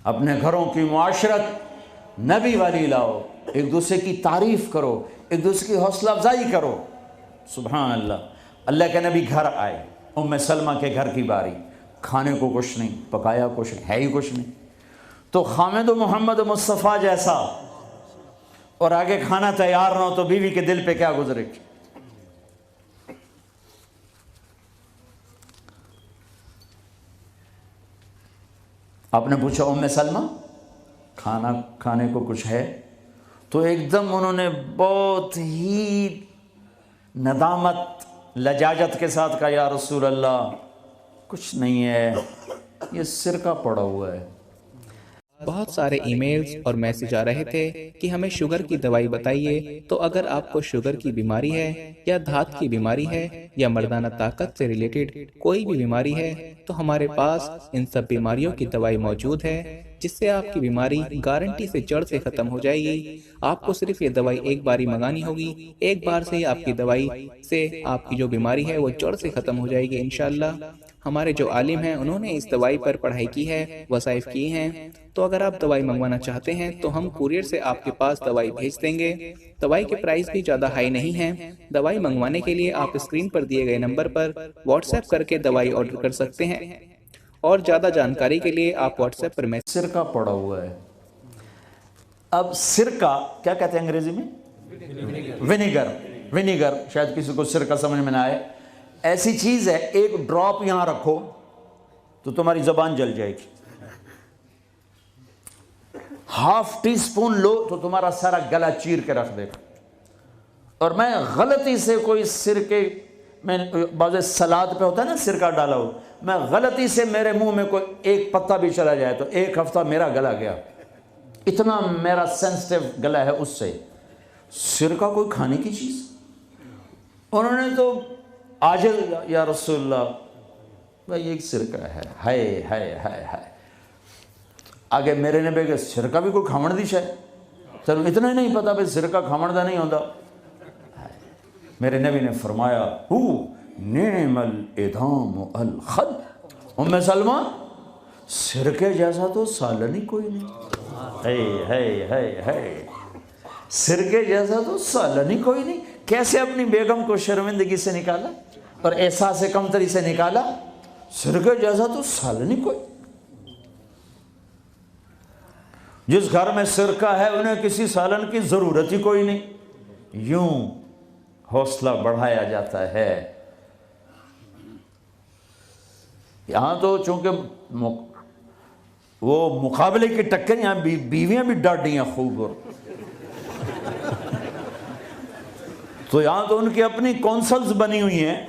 اپنے گھروں کی معاشرت نبی والی لاؤ، ایک دوسرے کی تعریف کرو، ایک دوسرے کی حوصلہ افزائی کرو۔ سبحان اللہ، اللہ کے نبی گھر آئے، ام سلمہ کے گھر کی باری، کھانے کو کچھ نہیں، پکایا کچھ ہے ہی کچھ نہیں، تو خامد و محمد مصطفیٰ جیسا اور آگے کھانا تیار نہ ہو تو بیوی کے دل پہ کیا گزرے گی؟ آپ نے پوچھا ام سلمہ کھانا کھانے کو کچھ ہے؟ تو ایک دم انہوں نے بہت ہی ندامت لجاجت کے ساتھ کہا، یا رسول اللہ کچھ نہیں ہے، یہ سرکہ پڑا ہوا ہے۔ بہت سارے ای میلز اور میسج آ رہے تھے کہ ہمیں شوگر کی دوائی بتائیے، تو اگر آپ کو شوگر کی بیماری ہے یا دھات کی بیماری ہے یا مردانہ طاقت سے ریلیٹڈ کوئی بھی بیماری ہے تو ہمارے پاس ان سب بیماریوں کی دوائی موجود ہے، جس سے آپ کی بیماری گارنٹی سے جڑ سے ختم ہو جائے گی۔ آپ کو صرف یہ دوائی ایک باری منگانی ہوگی، ایک بار سے ہی آپ کی دوائی سے آپ کی جو بیماری ہے وہ جڑ سے ختم ہو جائے گی انشاءاللہ۔ ہمارے جو عالم ہیں انہوں نے اس دوائی پر پڑھائی کی ہے، وظائف کی ہیں، تو اگر آپ دوائی منگوانا چاہتے ہیں تو ہم کوریئر سے آپ کے پاس دوائی بھیج دیں گے۔ دوائی کے پرائس بھی زیادہ ہائی نہیں ہیں۔ دوائی منگوانے کے لیے آپ اسکرین پر دیے گئے نمبر پر واٹس ایپ کر کے دوائی آرڈر کر سکتے ہیں، اور زیادہ جانکاری کے لیے آپ واٹس ایپ پر میسج۔ سرکہ پڑا ہوا ہے۔ اب سرکہ کیا کہتے ہیں انگریزی میں؟ ونیگر۔ ونیگر شاید کسی کو سرکہ سمجھ میں نہ آئے، ایسی چیز ہے ایک ڈراپ یہاں رکھو تو تمہاری زبان جل جائے گی، ہاف ٹی سپون لو تو تمہارا سارا گلا چیر کے رکھ دے گا۔ اور میں غلطی سے کوئی سرکے میں بعض سلاد پہ ہوتا ہے نا سرکہ ڈالا ہو، میں غلطی سے میرے منہ میں کوئی ایک پتا بھی چلا جائے تو ایک ہفتہ میرا گلا گیا، اتنا میرا سینسٹیو گلا ہے اس سے۔ سرکہ کوئی کھانے کی چیز؟ انہوں نے تو آجل یا رسول اللہ بھائی ایک سرکہ ہے، ہائے ہائے ہائے ہائے۔ آگے میرے نبی کہ سرکہ بھی کوئی کھامن دی شے، تینوں اتنا ہی نہیں پتا بھائی سرکہ کھامن دا نہیں ہوتا۔ میرے نبی نے فرمایا ہو نعم الادام الخل، ام سلمہ سرکے جیسا تو سالن ہی کوئی نہیں۔ ہے ہے ہے ہے، سرکے جیسا تو سالن ہی کوئی نہیں۔ کیسے اپنی بیگم کو شرمندگی سے نکالا اور احساس کمتری سے نکالا؟ سرکے جیسا تو سالن ہی کوئی۔ جس گھر میں سرکہ ہے انہیں کسی سالن کی ضرورت ہی کوئی نہیں۔ یوں حوصلہ بڑھایا جاتا ہے۔ یہاں تو چونکہ وہ مقابلے کی ٹکر، یہاں بیویاں بھی ڈاڈی ہیں خوب، اور تو یہاں تو ان کی اپنی کونسلز بنی ہوئی ہیں۔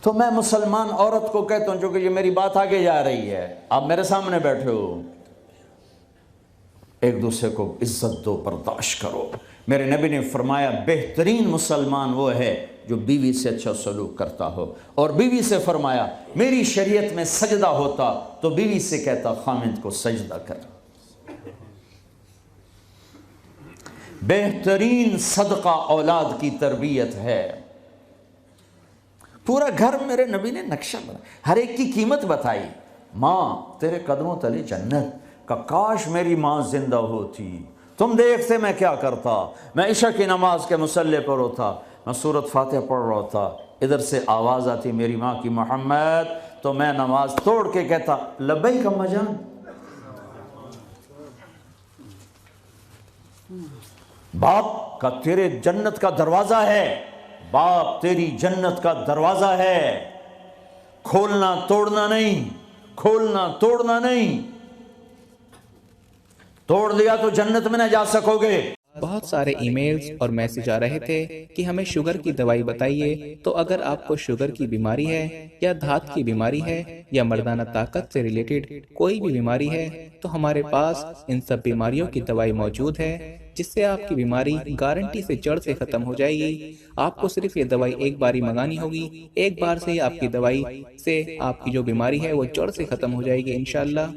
تو میں مسلمان عورت کو کہتا ہوں، چونکہ یہ میری بات آگے جا رہی ہے، آپ میرے سامنے بیٹھے ہو، ایک دوسرے کو عزت دو، برداشت کرو۔ میرے نبی نے فرمایا بہترین مسلمان وہ ہے جو بیوی سے اچھا سلوک کرتا ہو، اور بیوی سے فرمایا میری شریعت میں سجدہ ہوتا تو بیوی سے کہتا خامند کو سجدہ کر۔ بہترین صدقہ اولاد کی تربیت ہے۔ پورا گھر میرے نبی نے نقشہ بنایا، ہر ایک کی قیمت بتائی۔ ماں تیرے قدموں تلے جنت، کا کاش میری ماں زندہ ہوتی، تم دیکھتے میں کیا کرتا، میں عشاء کی نماز کے مصلی پر ہوتا، میں سورۃ فاتحہ پڑھ رہا ہوتا، ادھر سے آواز آتی میری ماں کی محمد، تو میں نماز توڑ کے کہتا لبیک اماں جان۔ باپ کا تیرے جنت کا دروازہ ہے، باپ تیری جنت کا دروازہ ہے، کھولنا توڑنا نہیں، کھولنا توڑنا نہیں، توڑ دیا تو جنت میں نہ جا سکو گے۔ بہت سارے ای میلز اور میسج آ رہے تھے کہ ہمیں شوگر کی دوائی بتائیے، تو اگر آپ کو شوگر کی بیماری ہے یا دھات کی بیماری ہے یا مردانہ طاقت سے ریلیٹڈ کوئی بھی بیماری ہے تو ہمارے پاس ان سب بیماریوں کی دوائی موجود ہے، جس سے آپ کی بیماری گارنٹی سے جڑ سے ختم ہو جائے گی۔ آپ کو صرف یہ دوائی ایک باری منگانی ہوگی، ایک بار سے ہی آپ کی دوائی سے آپ کی جو بیماری ہے وہ جڑ سے ختم ہو جائے گی انشاءاللہ۔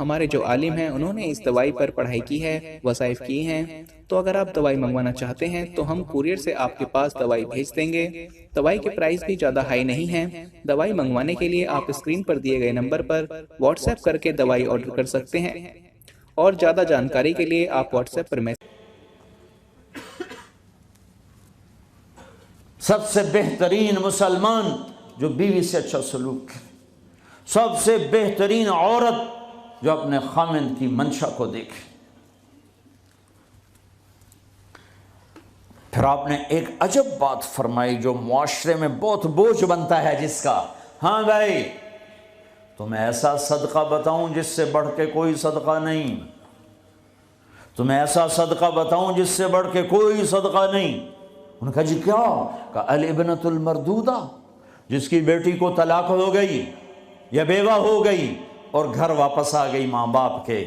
ہمارے جو عالم ہیں انہوں نے اس دوائی پر پڑھائی کی ہے، وظائف کی ہیں، تو اگر آپ دوائی منگوانا چاہتے ہیں تو ہم کوریئر سے آپ کے پاس دوائی بھیج دیں گے۔ دوائی کے پرائس بھی زیادہ ہائی نہیں ہیں۔ دوائی منگوانے کے لیے آپ اسکرین پر دیے گئے نمبر پر واٹس ایپ کر کے دوائی آرڈر کر سکتے ہیں، اور زیادہ جانکاری کے لیے آپ واٹس ایپ پر میسج سب سے بہترین مسلمان جو بیوی سے اچھا سلوک کرے، سب سے بہترین عورت جو اپنے خامند کی منشا کو دیکھے۔ پھر آپ نے ایک عجب بات فرمائی جو معاشرے میں بہت بوجھ بنتا ہے جس کا، ہاں بھائی تمہیں ایسا صدقہ بتاؤں جس سے بڑھ کے کوئی صدقہ نہیں، تمہیں ایسا صدقہ بتاؤں جس سے بڑھ کے کوئی صدقہ نہیں۔ انہوں نے کہا جی کیا؟ کہا الابنۃ المردودہ، جس کی بیٹی کو طلاق ہو گئی یا بیوہ ہو گئی اور گھر واپس آ گئی ماں باپ کے،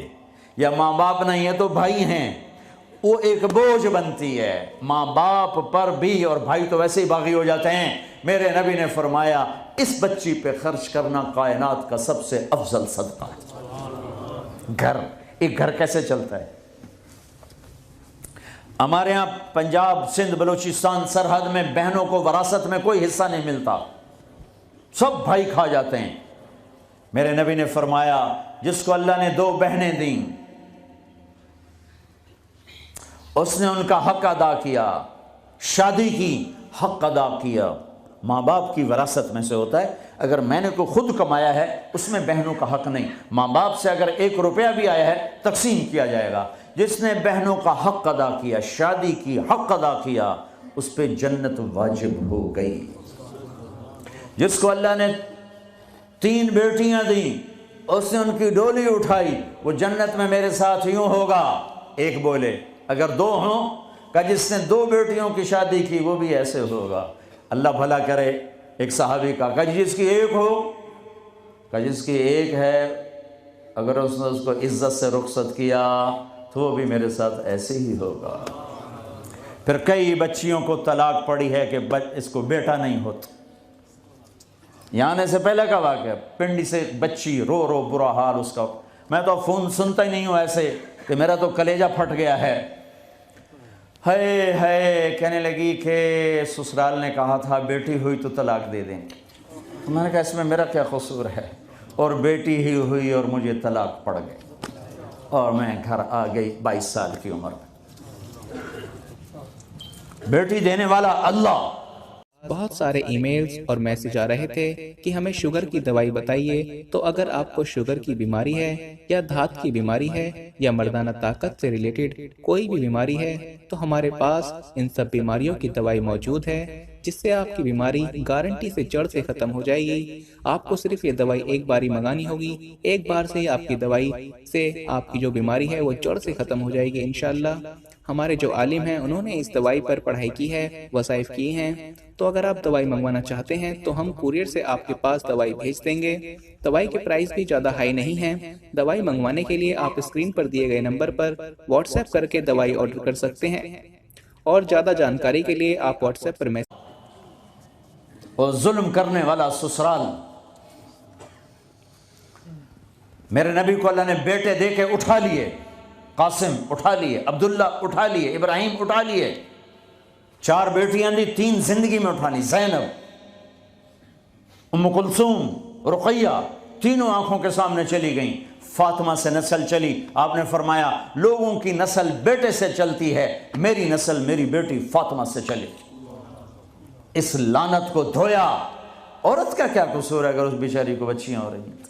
یا ماں باپ نہیں ہے تو بھائی ہیں، وہ ایک بوجھ بنتی ہے ماں باپ پر بھی، اور بھائی تو ویسے ہی باغی ہو جاتے ہیں۔ میرے نبی نے فرمایا اس بچی پہ خرچ کرنا کائنات کا سب سے افضل صدقہ ہے۔ گھر، ایک گھر کیسے چلتا ہے؟ ہمارے ہاں پنجاب، سندھ، بلوچستان سرحد میں بہنوں کو وراثت میں کوئی حصہ نہیں ملتا، سب بھائی کھا جاتے ہیں۔ میرے نبی نے فرمایا جس کو اللہ نے 2 بہنیں دیں اس نے ان کا حق ادا کیا، شادی کی حق ادا کیا۔ ماں باپ کی وراثت میں سے ہوتا ہے، اگر میں نے کوئی خود کمایا ہے اس میں بہنوں کا حق نہیں، ماں باپ سے اگر 1 روپیہ بھی آیا ہے تقسیم کیا جائے گا۔ جس نے بہنوں کا حق ادا کیا، شادی کی حق ادا کیا، اس پہ جنت واجب ہو گئی۔ جس کو اللہ نے 3 بیٹیاں دیں اس نے ان کی ڈولی اٹھائی، وہ جنت میں میرے ساتھ یوں ہوگا۔ ایک بولے اگر 2 ہوں، کہ جس نے 2 بیٹیوں کی شادی کی وہ بھی ایسے ہوگا۔ اللہ بھلا کرے۔ ایک صحابی کا کہ جس کی 1 ہو، کہ جس کی 1 ہے اگر اس نے اس کو عزت سے رخصت کیا تو وہ بھی میرے ساتھ ایسے ہی ہوگا۔ پھر کئی بچیوں کو طلاق پڑی ہے کہ اس کو بیٹا نہیں ہوتا۔ یہاں آنے سے پہلے کا واقعہ، پنڈی سے بچی رو رو برا حال اس کا، میں تو فون سنتا ہی نہیں ہوں ایسے کہ میرا تو کلیجہ پھٹ گیا ہے۔ ہے کہنے لگی کہ سسرال نے کہا تھا بیٹی ہوئی تو طلاق دے دیں۔ میں نے کہا اس میں میرا کیا قصور ہے، اور بیٹی ہی ہوئی اور مجھے طلاق پڑ گئی اور میں گھر آ گئی 22 سال کی عمر میں۔ بیٹی دینے والا اللہ۔ بہت سارے ای میلز اور میسج آ رہے تھے کہ ہمیں شوگر کی دوائی بتائیے، تو اگر آپ کو شوگر کی بیماری ہے یا دھات کی بیماری ہے یا مردانہ طاقت سے ریلیٹڈ کوئی بھی بیماری ہے تو ہمارے پاس ان سب بیماریوں کی دوائی موجود ہے، جس سے آپ کی بیماری گارنٹی سے جڑ سے ختم ہو جائے گی۔ آپ کو صرف یہ دوائی ایک باری منگانی ہوگی، ایک بار سے ہی آپ کی دوائی سے آپ کی جو بیماری ہے وہ جڑ سے ختم ہو جائے گی انشاءاللہ۔ ہمارے جو عالم ہیں انہوں نے اس دوائی پر پڑھائی کی ہے، وظائف کی ہیں، تو اگر آپ دوائی منگوانا چاہتے ہیں تو ہم کوریئر سے آپ کے پاس دوائی بھیج دیں گے۔ دوائی کے پرائس بھی زیادہ ہائی نہیں ہیں۔ دوائی منگوانے کے لیے آپ اسکرین پر دیے گئے نمبر پر واٹس ایپ کر کے دوائی آرڈر کر سکتے ہیں، اور زیادہ جانکاری کے لیے آپ واٹس ایپ پر میسج۔ اور ظلم کرنے والا سسرال، میرے نبی کو اللہ نے بیٹے دے کے اٹھا لیے، قاسم اٹھا لیے، عبداللہ اٹھا لیے، ابراہیم اٹھا لیے، 4 بیٹیاں دی، 3 زندگی میں اٹھانی، زینب، ام کلثوم، رقیہ، تینوں آنکھوں کے سامنے چلی گئیں۔ فاطمہ سے نسل چلی، آپ نے فرمایا لوگوں کی نسل بیٹے سے چلتی ہے، میری نسل میری بیٹی فاطمہ سے چلی۔ اس لعنت کو دھویا۔ عورت کا کیا قصور ہے اگر اس بیچاری کو بچیاں ہو رہی ہیں؟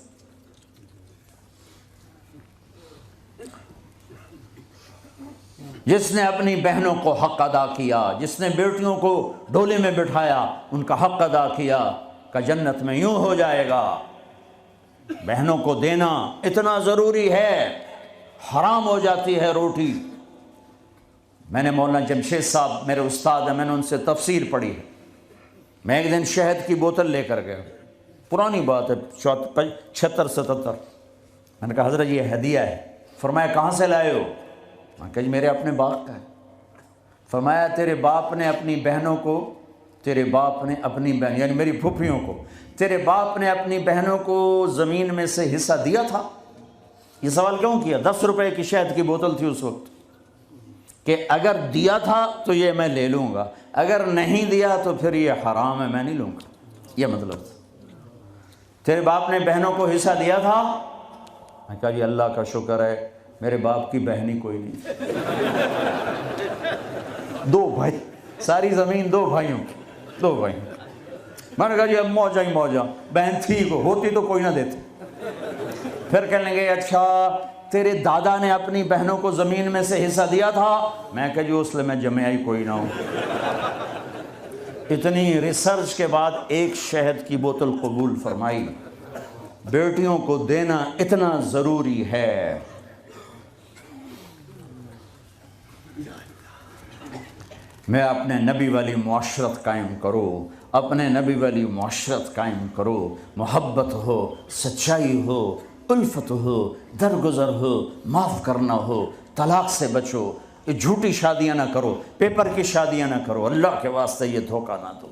جس نے اپنی بہنوں کو حق ادا کیا، جس نے بیٹیوں کو ڈولے میں بٹھایا، ان کا حق ادا کیا، کہ جنت میں یوں ہو جائے گا۔ بہنوں کو دینا اتنا ضروری ہے، حرام ہو جاتی ہے روٹی۔ میں نے مولانا جمشید صاحب میرے استاد ہیں، میں نے ان سے تفسیر پڑھی ہے۔ میں ایک دن شہد کی بوتل لے کر گیا، پرانی بات ہے 76-77، میں نے کہا حضرت یہ ہدیہ ہے۔ فرمایا کہاں سے لائے ہو؟ میں کہا جی میرے اپنے باپ کا ہے۔ فرمایا تیرے باپ نے اپنی بہنوں کو، تیرے باپ نے اپنی بہن یعنی میری پھوپھیوں کو، تیرے باپ نے اپنی بہنوں کو زمین میں سے حصہ دیا تھا؟ یہ سوال کیوں کیا؟ 10 روپے کی شہد کی بوتل تھی اس وقت، کہ اگر دیا تھا تو یہ میں لے لوں گا، اگر نہیں دیا تو پھر یہ حرام ہے، میں نہیں لوں گا، یہ مطلب تھا۔ تیرے باپ نے بہنوں کو حصہ دیا تھا؟ میں کہا جی اللہ کا شکر ہے میرے باپ کی بہن ہی کوئی نہیں تھی، 2 بھائی، ساری زمین 2 بھائیوں کی، 2 بھائی۔ میں نے کہا جی اب موجہ ہی موجہ، بہن تھی کو ہوتی تو کوئی نہ دیتی۔ پھر کہنے لگے اچھا تیرے دادا نے اپنی بہنوں کو زمین میں سے حصہ دیا تھا؟ میں کہا جی اس لیے میں جمعہ ہی کوئی نہ ہوں۔ اتنی ریسرچ کے بعد ایک شہد کی بوتل قبول فرمائی۔ بیٹیوں کو دینا اتنا ضروری ہے۔ میں اپنے نبی والی معاشرت قائم کرو، اپنے نبی والی معاشرت قائم کرو، محبت ہو، سچائی ہو، الفت ہو، درگزر ہو، معاف کرنا ہو، طلاق سے بچو، یہ جھوٹی شادیاں نہ کرو، پیپر کی شادیاں نہ کرو، اللہ کے واسطے یہ دھوکہ نہ دو۔